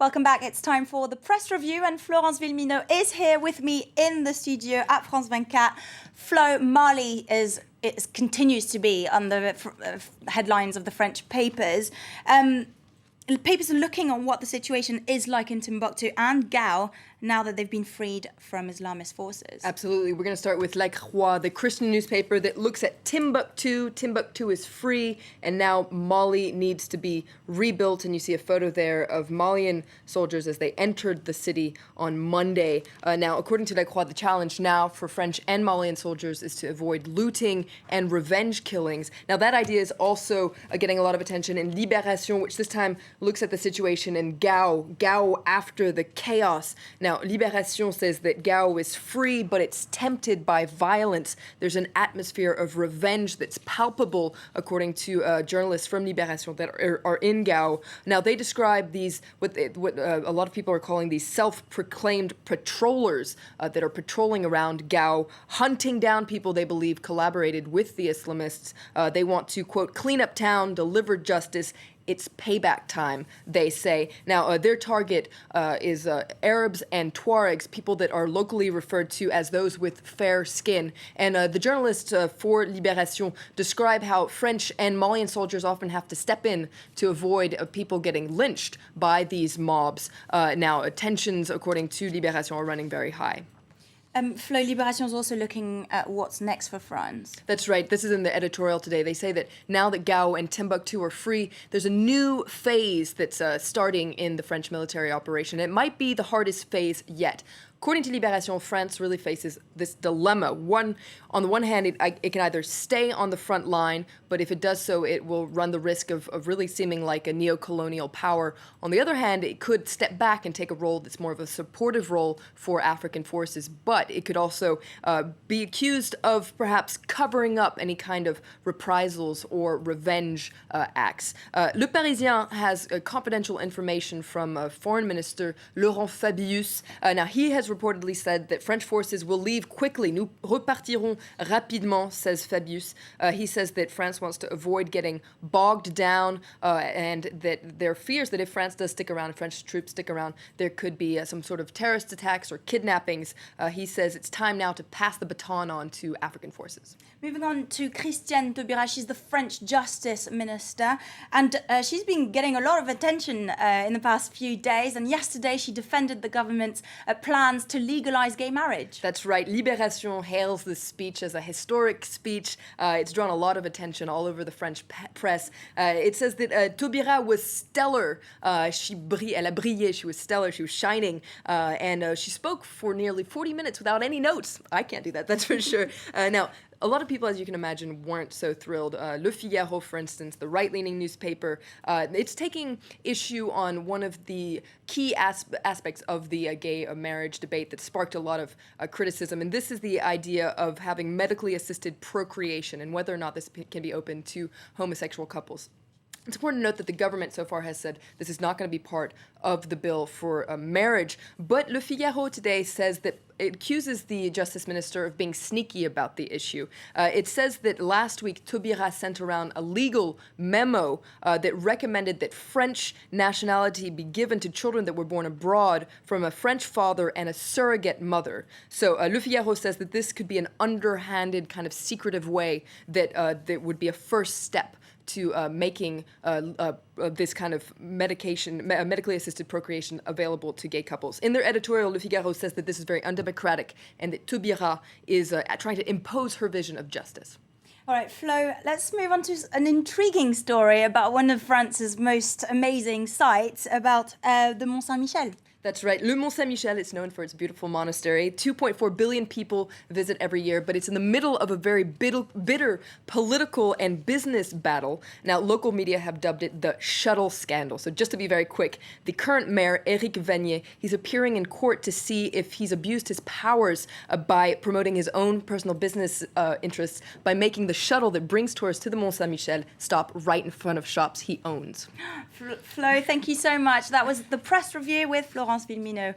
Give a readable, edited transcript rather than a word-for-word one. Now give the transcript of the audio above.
Welcome back. It's time for the press review, and Florence Villeminot is here with me in the studio at France 24. Flo, Mali continues to be on the headlines of the French papers. Papers are looking on what the situation is like in Timbuktu and Gao now that they've been freed from Islamist forces. Absolutely. We're going to start with La Croix, the Christian newspaper that looks at Timbuktu. Timbuktu is free, and now Mali needs to be rebuilt. And you see a photo there of Malian soldiers as they entered the city on Monday. Now, according to La Croix, the challenge now for French and Malian soldiers is to avoid looting and revenge killings. Now, that idea is also getting a lot of attention in Libération, which this time looks at the situation in Gao after the chaos. Now, Libération says that Gao is free, but it's tempted by violence. There's an atmosphere of revenge that's palpable, according to journalists from Libération that are in Gao. Now, they describe these, what a lot of people are calling these self-proclaimed patrollers that are patrolling around Gao, hunting down people they believe collaborated with the Islamists. They want to, quote, clean up town, deliver justice. It's payback time, they say. Now, their target is Arabs and Tuaregs, people that are locally referred to as those with fair skin. And the journalists for Libération describe how French and Malian soldiers often have to step in to avoid people getting lynched by these mobs. Now, tensions, according to Libération, are running very high. Flo, Libération is also looking at what's next for France. That's right. This is in the editorial today. They say that now that Gao and Timbuktu are free, there's a new phase that's starting in the French military operation. It might be the hardest phase yet. According to Libération, France really faces this dilemma. On the one hand, it can either stay on the front line, but if it does so, it will run the risk of really seeming like a neo-colonial power. On the other hand, it could step back and take a role that's more of a supportive role for African forces, but it could also be accused of perhaps covering up any kind of reprisals or revenge acts. Le Parisien has confidential information from Foreign Minister Laurent Fabius. Now, he has reportedly said that French forces will leave quickly. Nous repartirons rapidement, says Fabius. He says that France wants to avoid getting bogged down and that there are fears that if France does stick around, French troops stick around, there could be some sort of terrorist attacks or kidnappings. He says it's time now to pass the baton on to African forces. Moving on to Christiane Taubira, she's the French Justice Minister, and she's been getting a lot of attention in the past few days, and yesterday she defended the government's plans to legalize gay marriage. That's right. Libération hails this speech as a historic speech. It's drawn a lot of attention all over the French press. It says that Taubira was stellar. Elle a brillé. She was stellar. She was shining. And she spoke for nearly 40 minutes without any notes. I can't do that, that's for sure. Now, a lot of people, as you can imagine, weren't so thrilled. Le Figaro, for instance, the right-leaning newspaper, it's taking issue on one of the key aspects of the gay marriage debate that sparked a lot of criticism, and this is the idea of having medically assisted procreation and whether or not this can be open to homosexual couples. It's important to note that the government so far has said this is not going to be part of the bill for marriage, but Le Figaro today says that it accuses the Justice Minister of being sneaky about the issue. It says that last week Taubira sent around a legal memo that recommended that French nationality be given to children that were born abroad from a French father and a surrogate mother. So Le Figaro says that this could be an underhanded, kind of secretive way that would be a first step to making this kind of medically assisted procreation available to gay couples. In their editorial, Le Figaro says that this is very undemocratic and that Taubira is trying to impose her vision of justice. All right, Flo, let's move on to an intriguing story about one of France's most amazing sites, about the Mont Saint-Michel. That's right. Le Mont Saint-Michel is known for its beautiful monastery. 2.4 billion people visit every year, but it's in the middle of a very bitter political and business battle. Now, local media have dubbed it the shuttle scandal. So just to be very quick, the current mayor, Éric Vanier, he's appearing in court to see if he's abused his powers by promoting his own personal business interests by making the shuttle that brings tourists to the Mont Saint-Michel stop right in front of shops he owns. Flo, thank you so much. That was the press review with Florence Villeminot.